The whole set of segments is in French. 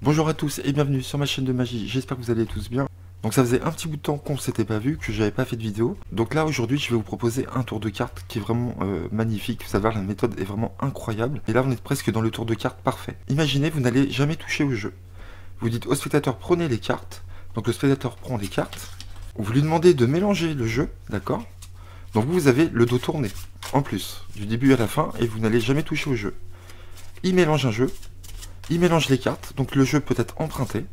Bonjour à tous et bienvenue sur ma chaîne de magie, j'espère que vous allez tous bien. Donc ça faisait un petit bout de temps qu'on s'était pas vu, que j'avais pas fait de vidéo. Donc là aujourd'hui je vais vous proposer un tour de cartes qui est vraiment magnifique. Vous allez voir, la méthode est vraiment incroyable. Et là on est presque dans le tour de cartes parfait. Imaginez, vous n'allez jamais toucher au jeu. Vous dites au spectateur prenez les cartes. Donc le spectateur prend les cartes. Vous lui demandez de mélanger le jeu, d'accord? Donc vous avez le dos tourné, en plus, du début à la fin, et vous n'allez jamais toucher au jeu. Il mélange un jeu. Il mélange les cartes, donc le jeu peut être emprunté.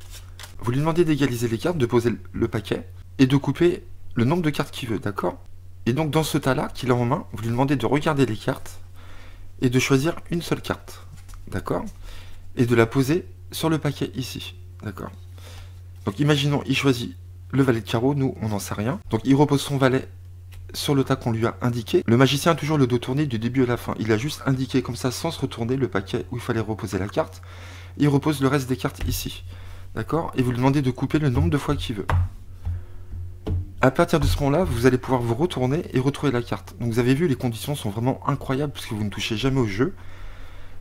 Vous lui demandez d'égaliser les cartes, de poser le paquet, et de couper le nombre de cartes qu'il veut, d'accord? Et donc dans ce tas-là qu'il a en main, vous lui demandez de regarder les cartes, et de choisir une seule carte, d'accord? Et de la poser sur le paquet ici, d'accord? Donc imaginons, il choisit le valet de carreau, nous on n'en sait rien. Donc il repose son valet sur le tas qu'on lui a indiqué. Le magicien a toujours le dos tourné du début à la fin. Il a juste indiqué comme ça, sans se retourner, le paquet où il fallait reposer la carte. Il repose le reste des cartes ici. D'accord? Et vous lui demandez de couper le nombre de fois qu'il veut. À partir de ce moment-là, vous allez pouvoir vous retourner et retrouver la carte. Donc vous avez vu, les conditions sont vraiment incroyables puisque vous ne touchez jamais au jeu.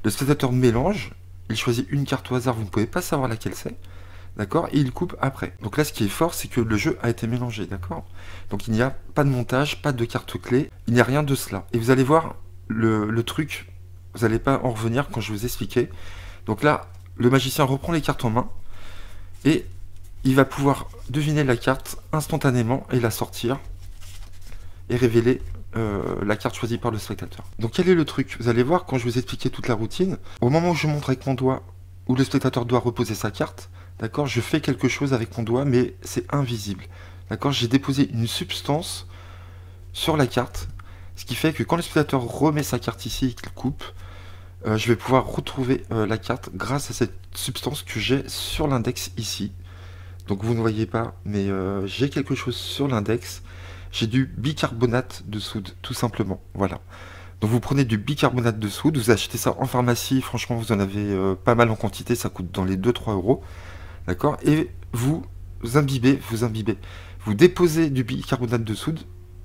Le spectateur mélange. Il choisit une carte au hasard, vous ne pouvez pas savoir laquelle c'est. D'accord? Et il coupe après. Donc là, ce qui est fort, c'est que le jeu a été mélangé, d'accord? Donc il n'y a pas de montage, pas de carte clé, il n'y a rien de cela. Et vous allez voir le truc, vous n'allez pas en revenir quand je vous expliquer. Donc là, le magicien reprend les cartes en main, et il va pouvoir deviner la carte instantanément, et la sortir, et révéler la carte choisie par le spectateur. Donc quel est le truc? Vous allez voir, quand je vous expliquer toute la routine, au moment où je montre avec mon doigt, où le spectateur doit reposer sa carte, d'accord, je fais quelque chose avec mon doigt, mais c'est invisible. D'accord, j'ai déposé une substance sur la carte, ce qui fait que quand le spectateur remet sa carte ici et qu'il coupe, je vais pouvoir retrouver la carte grâce à cette substance que j'ai sur l'index ici. Donc vous ne voyez pas, mais j'ai quelque chose sur l'index. J'ai du bicarbonate de soude, tout simplement. Voilà. Donc vous prenez du bicarbonate de soude, vous achetez ça en pharmacie, franchement vous en avez pas mal en quantité, ça coûte dans les 2-3 euros. D'accord? Et vous imbibez, vous déposez du bicarbonate de soude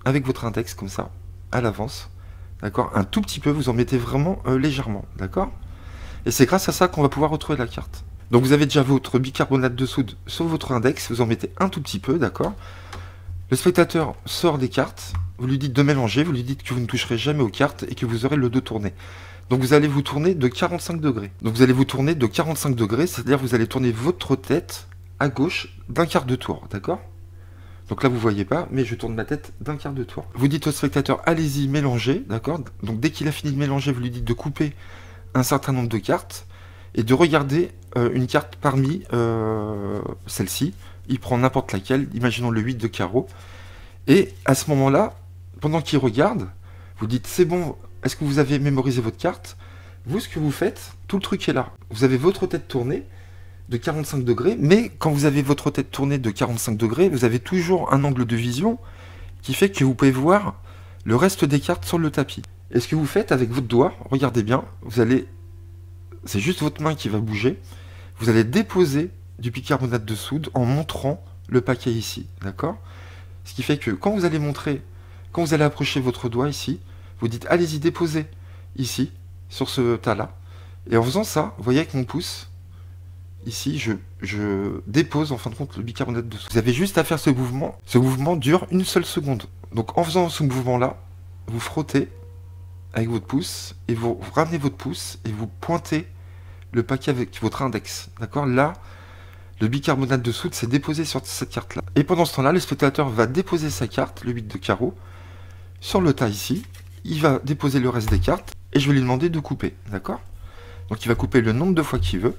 avec votre index comme ça, à l'avance. D'accord? Un tout petit peu, vous en mettez vraiment légèrement. D'accord? Et c'est grâce à ça qu'on va pouvoir retrouver la carte. Donc vous avez déjà votre bicarbonate de soude sur votre index, vous en mettez un tout petit peu, d'accord? Le spectateur sort des cartes, vous lui dites de mélanger, vous lui dites que vous ne toucherez jamais aux cartes et que vous aurez le dos tourné. Donc vous allez vous tourner de 45 degrés. Donc vous allez vous tourner de 45 degrés, c'est-à-dire vous allez tourner votre tête à gauche d'un quart de tour, d'accord? Donc là vous voyez pas, mais je tourne ma tête d'un quart de tour. Vous dites au spectateur, allez-y, mélangez, d'accord? Donc dès qu'il a fini de mélanger, vous lui dites de couper un certain nombre de cartes et de regarder une carte parmi celle-ci. Il prend n'importe laquelle, imaginons le 8 de carreau. Et à ce moment-là, pendant qu'il regarde, vous dites, c'est bon, est-ce que vous avez mémorisé votre carte? Vous, ce que vous faites, tout le truc est là. Vous avez votre tête tournée de 45 degrés, mais quand vous avez votre tête tournée de 45 degrés, vous avez toujours un angle de vision qui fait que vous pouvez voir le reste des cartes sur le tapis. Et ce que vous faites avec votre doigt, regardez bien, vous allez, c'est juste votre main qui va bouger, vous allez déposer du bicarbonate de soude en montrant le paquet ici, d'accord? Ce qui fait que quand vous allez montrer, quand vous allez approcher votre doigt ici, vous dites allez-y, déposez ici, sur ce tas-là. Et en faisant ça, vous voyez avec mon pouce, ici, je dépose en fin de compte le bicarbonate de soude. Vous avez juste à faire ce mouvement. Ce mouvement dure une seule seconde. Donc en faisant ce mouvement-là, vous frottez avec votre pouce, et vous ramenez votre pouce, et vous pointez le paquet avec votre index. D'accord? Là, le bicarbonate de soude s'est déposé sur cette carte-là. Et pendant ce temps-là, le spectateur va déposer sa carte, le 8 de carreau, sur le tas ici. Il va déposer le reste des cartes, et je vais lui demander de couper. D'accord? Donc il va couper le nombre de fois qu'il veut.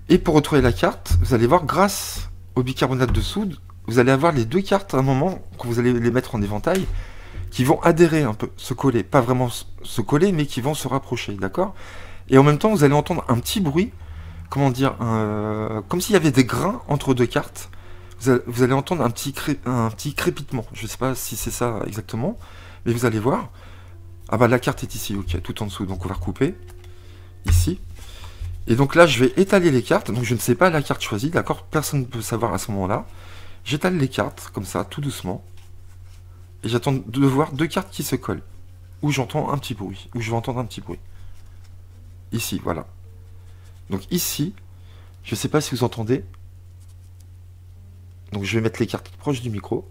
Et pour retrouver la carte, vous allez voir, grâce au bicarbonate de soude, vous allez avoir les deux cartes à un moment, quand vous allez les mettre en éventail, qui vont adhérer un peu, se coller. Pas vraiment se coller, mais qui vont se rapprocher. D'accord? Et en même temps, vous allez entendre un petit bruit, comment dire, comme s'il y avait des grains entre deux cartes. Vous allez entendre un petit crépitement. Je ne sais pas si c'est ça exactement, mais vous allez voir. Ah bah la carte est ici, ok, tout en dessous. Donc on va recouper, ici. Et donc là, je vais étaler les cartes. Donc je ne sais pas la carte choisie, d'accord? Personne ne peut savoir à ce moment-là. J'étale les cartes, comme ça, tout doucement. Et j'attends de voir deux cartes qui se collent. Où j'entends un petit bruit, où je vais entendre un petit bruit. Ici, voilà. Donc ici, Je sais pas si vous entendez. Donc je vais mettre les cartes proches du micro.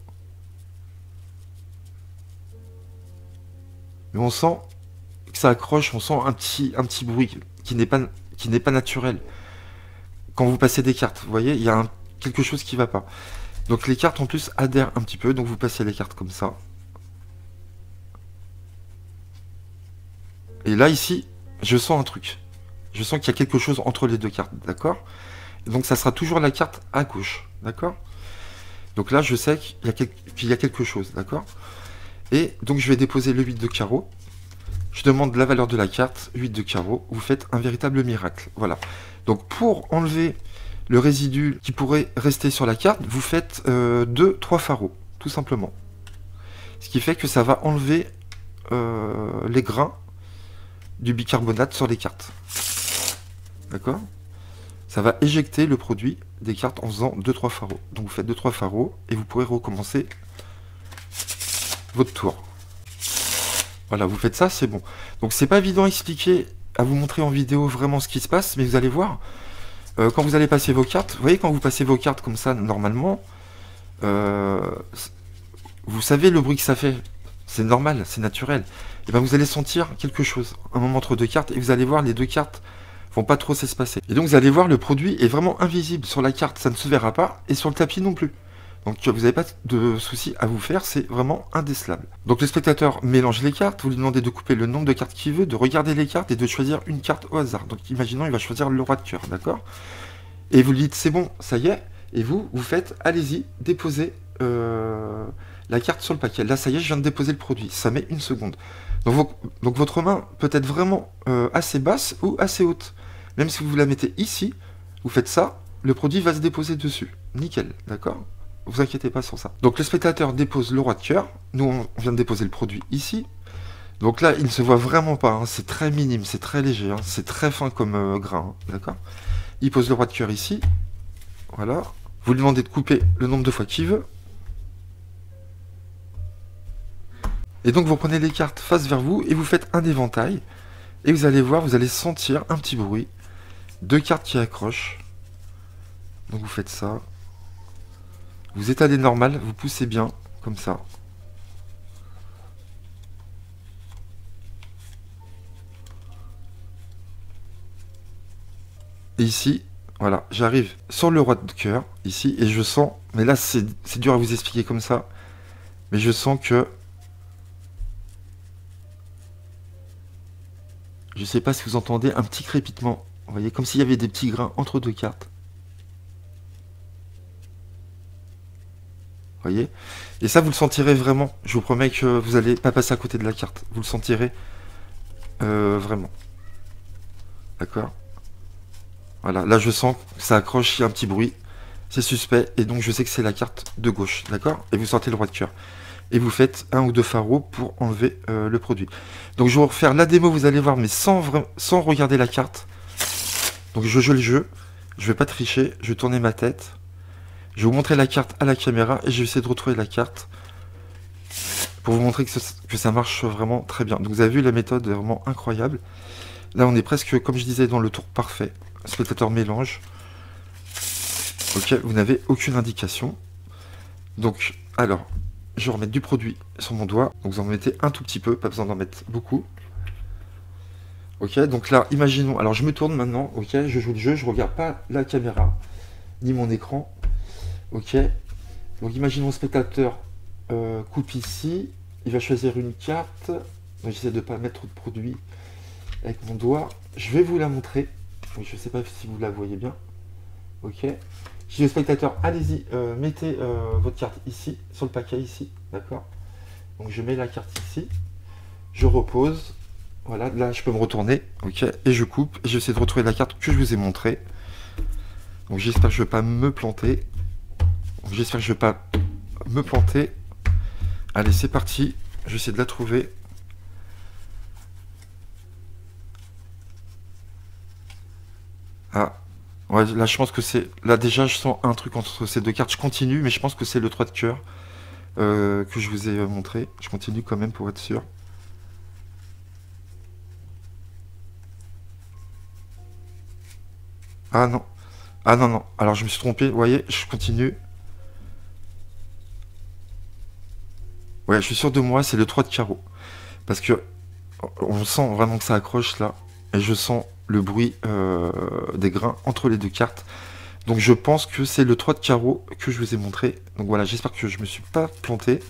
Mais on sent que ça accroche, on sent un petit bruit qui n'est pas naturel. Quand vous passez des cartes, vous voyez, il y a quelque chose qui va pas. Donc les cartes en plus adhèrent un petit peu, donc vous passez les cartes comme ça. Et là ici, je sens un truc. Je sens qu'il y a quelque chose entre les deux cartes, d'accord? Donc ça sera toujours la carte à gauche, d'accord? Donc là je sais qu'il y a quelque chose, d'accord? Et donc je vais déposer le 8 de carreau. Je demande la valeur de la carte, 8 de carreau. Vous faites un véritable miracle, voilà. Donc pour enlever le résidu qui pourrait rester sur la carte, vous faites 2-3 pharaos, tout simplement. Ce qui fait que ça va enlever les grains du bicarbonate sur les cartes. D'accord? Ça va éjecter le produit des cartes en faisant 2-3 pharaos. Donc vous faites 2-3 pharaos et vous pourrez recommencer votre tour. Voilà, vous faites ça, c'est bon. Donc c'est pas évident à expliquer, à vous montrer en vidéo vraiment ce qui se passe, mais vous allez voir, quand vous allez passer vos cartes, vous voyez quand vous passez vos cartes comme ça, normalement, vous savez le bruit que ça fait, c'est normal, c'est naturel. Et bien vous allez sentir quelque chose, un moment entre deux cartes, et vous allez voir les deux cartes vont pas trop s'espacer. Et donc vous allez voir le produit est vraiment invisible sur la carte, ça ne se verra pas, et sur le tapis non plus. Donc vous n'avez pas de souci à vous faire, c'est vraiment indécelable. Donc le spectateur mélange les cartes, vous lui demandez de couper le nombre de cartes qu'il veut, de regarder les cartes et de choisir une carte au hasard. Donc imaginons il va choisir le roi de cœur, d'accord? Et vous lui dites c'est bon, ça y est, et vous faites, allez-y, déposez la carte sur le paquet. Là ça y est, je viens de déposer le produit, ça met une seconde. Donc votre main peut être vraiment assez basse ou assez haute. Même si vous la mettez ici, vous faites ça, le produit va se déposer dessus. Nickel, d'accord? Vous inquiétez pas sur ça. Donc le spectateur dépose le roi de cœur. Nous, on vient de déposer le produit ici. Donc là, il ne se voit vraiment pas. Hein. C'est très minime, c'est très léger. Hein. C'est très fin comme grain. Hein. D'accord? Il pose le roi de cœur ici. Voilà. Vous lui demandez de couper le nombre de fois qu'il veut. Et donc vous prenez les cartes face vers vous et vous faites un éventail. Et vous allez voir, vous allez sentir un petit bruit. Deux cartes qui accrochent. Donc vous faites ça. Vous étalez normal, vous poussez bien, comme ça. Et ici, voilà, j'arrive sur le roi de cœur, ici, et je sens, mais là c'est dur à vous expliquer comme ça, mais je sens que, je sais pas si vous entendez, un petit crépitement, vous voyez, comme s'il y avait des petits grains entre deux cartes. Voyez? Et ça, vous le sentirez vraiment. Je vous promets que vous n'allez pas passer à côté de la carte. Vous le sentirez vraiment. D'accord? Voilà, là je sens que ça accroche, il y a un petit bruit. C'est suspect, et donc je sais que c'est la carte de gauche. D'accord? Et vous sortez le roi de cœur. Et vous faites un ou deux pharaos pour enlever le produit. Donc je vais vous refaire la démo, vous allez voir, mais sans regarder la carte. Donc je joue le jeu. Je vais pas tricher, je vais tourner ma tête. Je vais vous montrer la carte à la caméra et je vais essayer de retrouver la carte pour vous montrer que ça marche vraiment très bien. Donc vous avez vu, la méthode est vraiment incroyable. Là on est presque, comme je disais, dans le tour parfait. Spectateur mélange. Ok, vous n'avez aucune indication. Donc, alors, je vais remettre du produit sur mon doigt. Donc vous en mettez un tout petit peu, pas besoin d'en mettre beaucoup. Ok, donc là, imaginons, alors je me tourne maintenant, ok, je joue le jeu, je regarde pas la caméra, ni mon écran. Ok, donc imaginons le spectateur coupe ici, il va choisir une carte. J'essaie de ne pas mettre trop de produit avec mon doigt. Je vais vous la montrer. Donc, je ne sais pas si vous la voyez bien. Ok. Je dis au spectateur, allez-y, mettez votre carte ici, sur le paquet ici. D'accord. Donc je mets la carte ici. Je repose. Voilà, là je peux me retourner. Ok. Et je coupe. Et j'essaie de retrouver la carte que je vous ai montrée. Donc j'espère que je ne vais pas me planter. J'espère que je ne vais pas me planter. Allez, c'est parti. J'essaie de la trouver. Ah. Ouais, là, je pense que c'est... Là, déjà, je sens un truc entre ces deux cartes. Je continue, mais je pense que c'est le 3 de cœur que je vous ai montré. Je continue quand même pour être sûr. Ah non. Ah non, non, alors je me suis trompé, vous voyez, je continue. Ouais, je suis sûr de moi, c'est le 3 de carreau. Parce que on sent vraiment que ça accroche là. Et je sens le bruit des grains entre les deux cartes. Donc je pense que c'est le 3 de carreau que je vous ai montré. Donc voilà, j'espère que je me suis pas planté.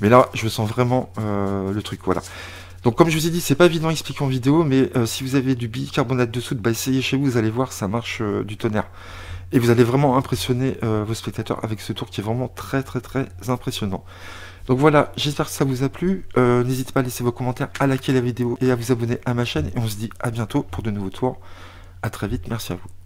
Mais là, je sens vraiment le truc, voilà. Donc comme je vous ai dit, c'est pas évident à expliquer en vidéo, mais si vous avez du bicarbonate de soude, bah essayez chez vous, vous allez voir, ça marche du tonnerre. Et vous allez vraiment impressionner vos spectateurs avec ce tour qui est vraiment très très très impressionnant. Donc voilà, j'espère que ça vous a plu. N'hésitez pas à laisser vos commentaires, à liker la vidéo et à vous abonner à ma chaîne. Et on se dit à bientôt pour de nouveaux tours. À très vite, merci à vous.